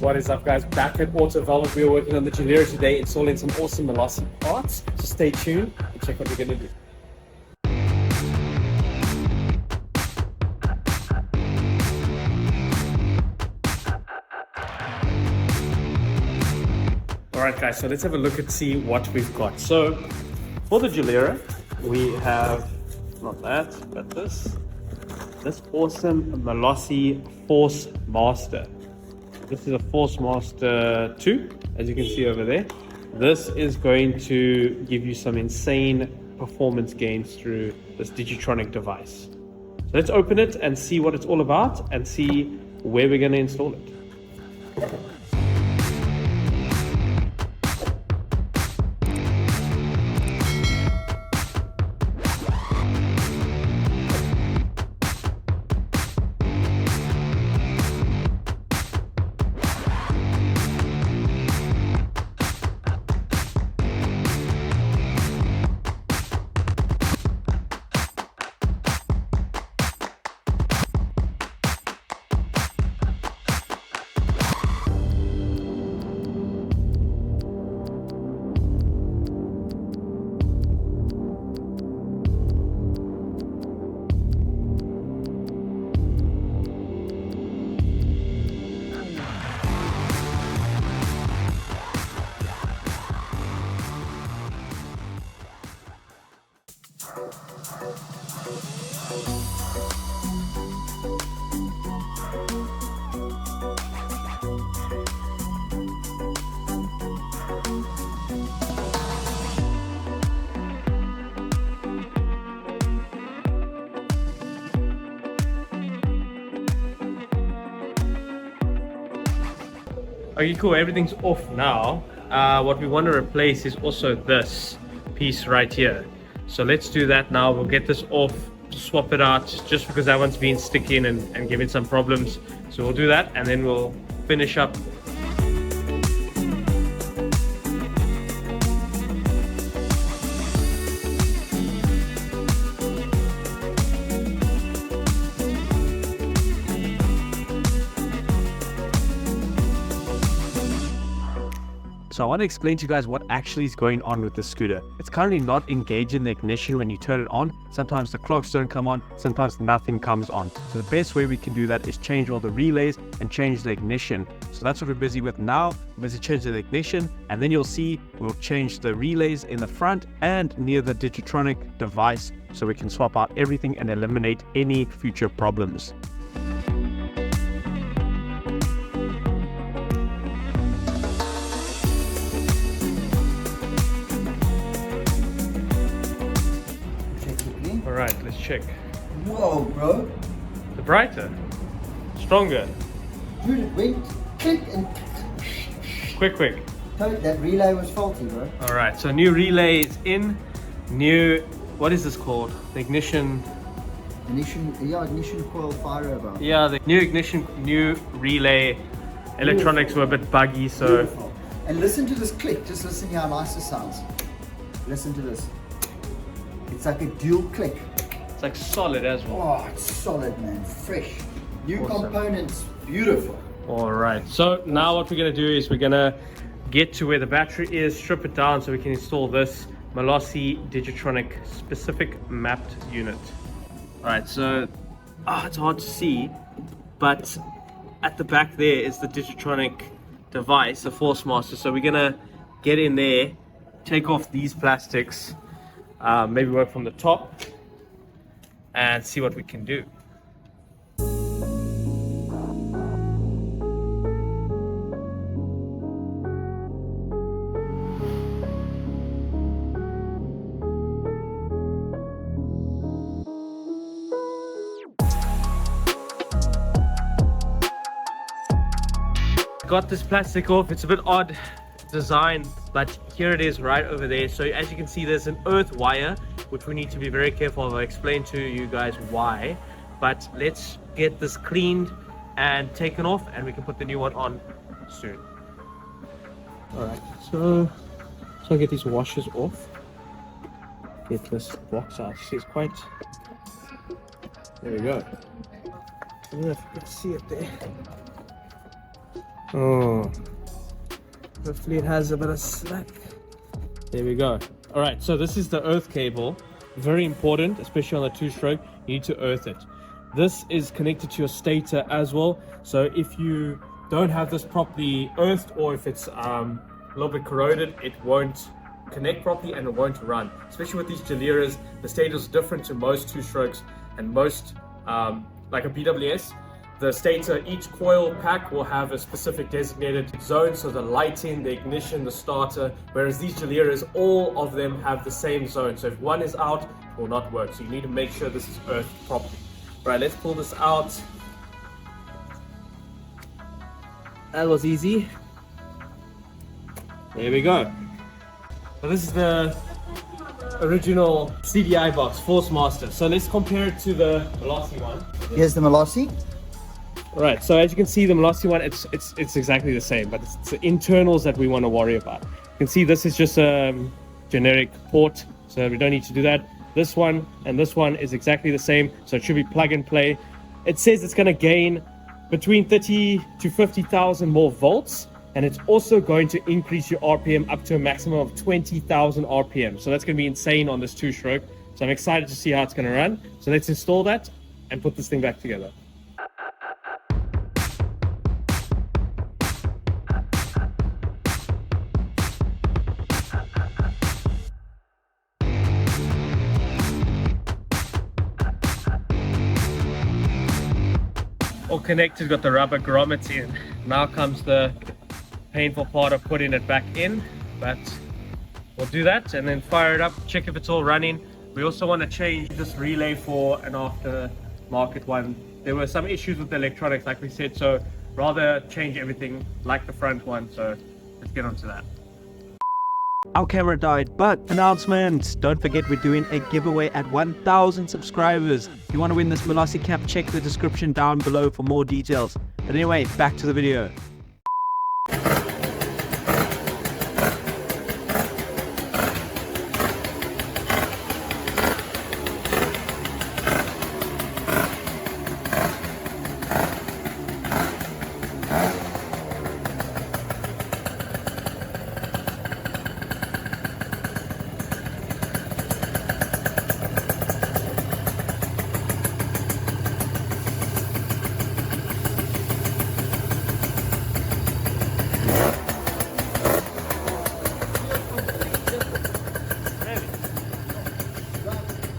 What is up, guys? Back at Auto Velvet. We are working on the Gilera today, installing some awesome Malossi parts. So stay tuned and check what we're going to do. Alright guys, so let's have a look and see what we've got. So for the Gilera, we have, not that, but this awesome Malossi Forcemaster. This is a Forcemaster 2, as you can see over there. This is going to give you some insane performance gains through this Digitronic device. So let's open it and see what it's all about and see where we're going to install it. Okay, cool, everything's off now. What we want to replace is also this piece right here. So let's do that now. We'll get this off, swap it out, just because that one's been sticking and giving some problems. So we'll do that and then we'll finish up. So I want to explain to you guys what actually is going on with the scooter. It's currently not engaged in the ignition when you turn it on. Sometimes the clocks don't come on, sometimes nothing comes on. So the best way we can do that is change all the relays and change the ignition. So that's what we're busy with now. We're busy changing the ignition, and then you'll see we'll change the relays in the front and near the Digitronic device so we can swap out everything and eliminate any future problems. Alright, let's check. Whoa, bro. The brighter, stronger. Dude, it went click and Quick. that relay was faulty, bro. Alright, so new relay is in. New, what is this called? The ignition. Ignition coil fire over. Yeah, the new ignition, new relay. Electronics were a bit buggy, so. Beautiful. And listen to this click. Just listen to how nice it sounds. Listen to this. It's like a dual click. It's like solid as well. Oh, it's solid, man. Fresh. New Awesome. components. Beautiful. Alright, so now what we're going to do is we're going to get to where the battery is, strip it down so we can install this Malossi Digitronic specific mapped unit. Alright, so it's hard to see, but at the back there is the Digitronic device, the Forcemaster. So we're going to get in there, take off these plastics, maybe work from the top and see what we can do. Got this plastic off. It's a bit odd design, but here it is right over there. So as you can see, there's an earth wire which we need to be very careful of. I'll explain to you guys why, but let's get this cleaned and taken off and we can put the new one on soon. All right, so I get these washers off, get this box out. See, it's quite, there we go. I don't know if you can see it there. Oh, hopefully it has a bit of slack. There we go. All right, so this is the earth cable. Very important, especially on the two-stroke. You need to earth it. This is connected to your stator as well. So if you don't have this properly earthed, or if it's a little bit corroded, it won't connect properly and it won't run. Especially with these Gileras, the stator is different to most two-strokes and most like a BWS. The stator, each coil pack will have a specific designated zone, so the lighting, the ignition, the starter, whereas these Gileras, all of them have the same zone. So if one is out, it will not work. So you need to make sure this is earthed properly. Right, let's pull this out. That was easy. There we go. So this is the original CDI box, Forcemaster. So let's compare it to the Malossi one. Here's the Malossi. Right, so as you can see, the Malossi one, it's exactly the same, but it's the internals that we want to worry about. You can see this is just a generic port, so we don't need to do that. This one and this one is exactly the same, so it should be plug and play. It says it's going to gain between 30 to 50,000 more volts, and it's also going to increase your RPM up to a maximum of 20,000 RPM. So that's going to be insane on this two-stroke. So I'm excited to see how it's going to run. So let's install that and put this thing back together. All connected, got the rubber grommets in. Now comes the painful part of putting it back in, but we'll do that and then fire it up, check if it's all running. We also want to change this relay for an aftermarket one. There were some issues with the electronics, like we said, so rather change everything like the front one. So let's get onto that. Our camera died, but announcement! Don't forget we're doing a giveaway at 1,000 subscribers. If you want to win this Malossi cap, check the description down below for more details. But anyway, back to the video.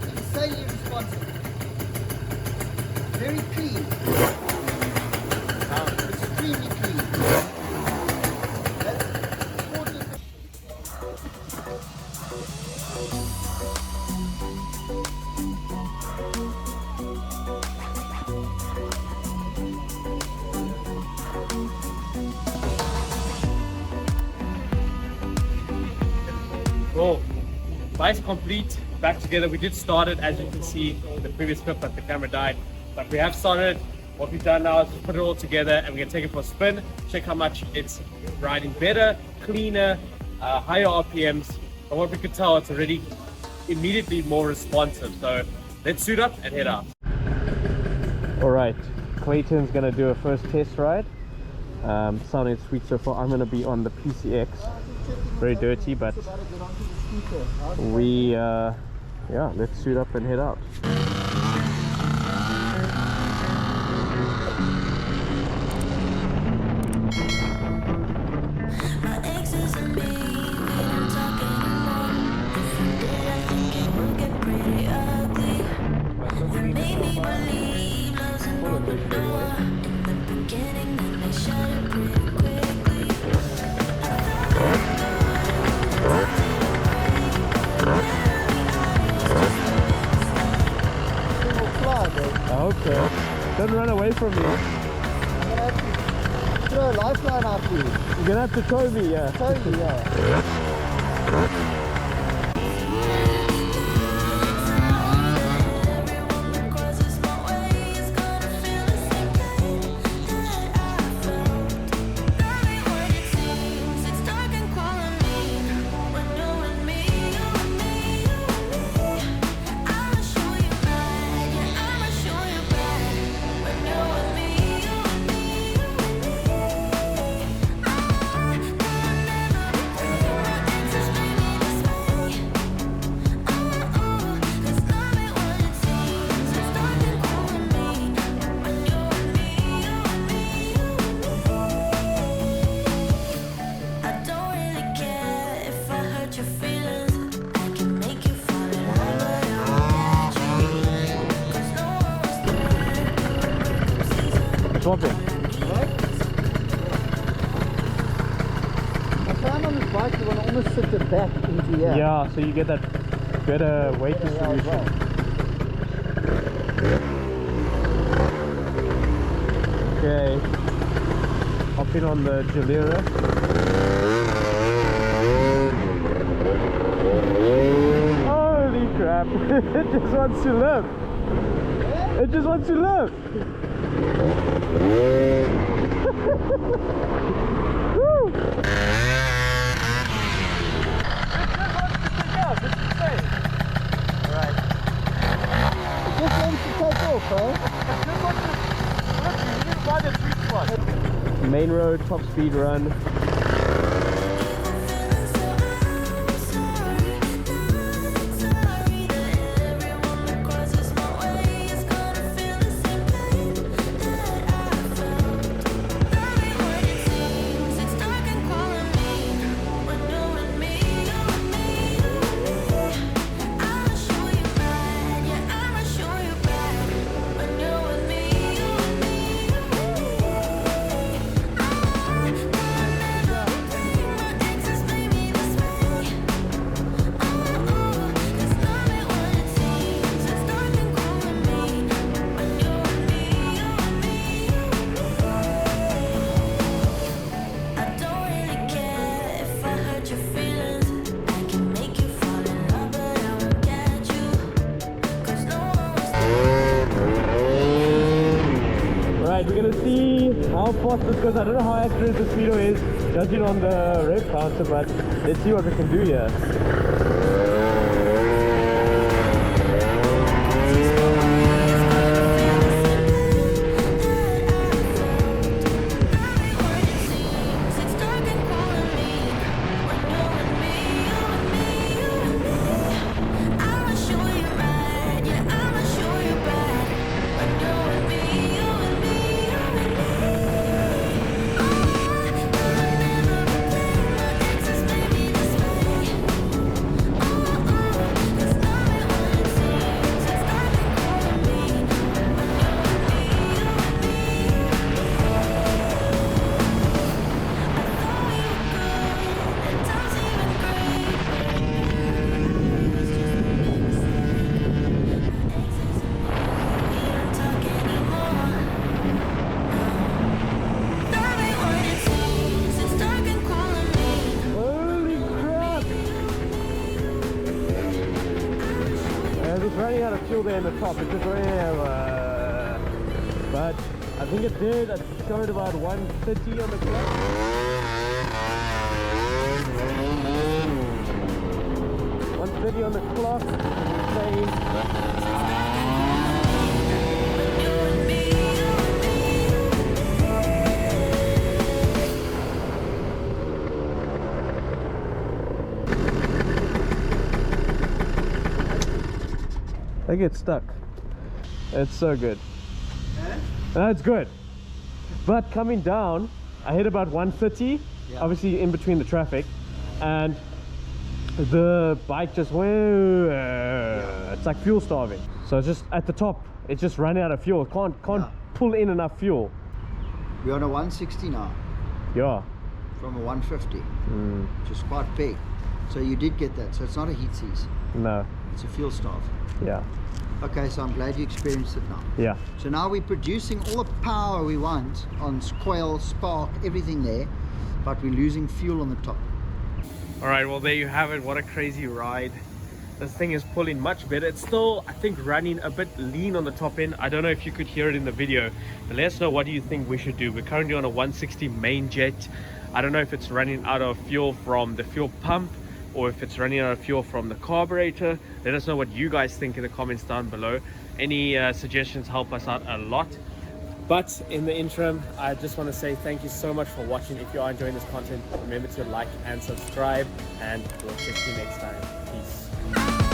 Insanely responsive. Very clean. Extremely clean. That's important. Oh, vice complete, back together. We did start it, as you can see in the previous clip, but the camera died. But we have started. What we've done now is just put it all together and we're gonna take it for a spin, check how much it's riding better, cleaner, higher RPMs. But what we could tell, it's already immediately more responsive. So let's suit up and head out. All right, Clayton's gonna do a first test ride. Sounding sweet so far. I'm gonna be on the PCX. Very dirty, but we yeah, let's suit up and head out. Okay, don't run away from me. I'm gonna have to throw a lifeline out to you. You're gonna have to tow me, yeah. Tow you, yeah. bike, you want to almost sit it back into here. Yeah, so you get that better weight distribution. Okay, hop in on the Gilera. Holy crap, it just wants to live. It just wants to live. Woo. Just wants to take off, huh? Main road, top speed run. We're gonna see how fast this goes. I don't know how accurate the speedo is, judging on the rev counter, but let's see what we can do here. It's running out of fuel there in the top. It's just running out, but I think it did. It showed about 130 on the clock. 130 on the clock. I get stuck. It's so good. It's good. But coming down, I hit about 130, obviously in between the traffic, and the bike just went, it's like fuel starving. So it's just at the top, it's just running out of fuel. Can't pull in enough fuel. We're on a 160 now. Yeah. From a 150, which is quite big. So you did get that. So it's not a heat seize. No. It's a fuel starve. Yeah. Okay, so I'm glad you experienced it now. Yeah. So now we're producing all the power we want on coil, spark, everything there, but we're losing fuel on the top. All right, well, there you have it. What a crazy ride. This thing is pulling much better. It's still, I think, running a bit lean on the top end. I don't know if you could hear it in the video, but let us know, what do you think we should do? We're currently on a 160 main jet. I don't know if it's running out of fuel from the fuel pump or if it's running out of fuel from the carburetor. Let us know what you guys think in the comments down below. Any suggestions help us out a lot. But in the interim, I just want to say thank you so much for watching. If you are enjoying this content, remember to like and subscribe, and we'll catch you next time. Peace.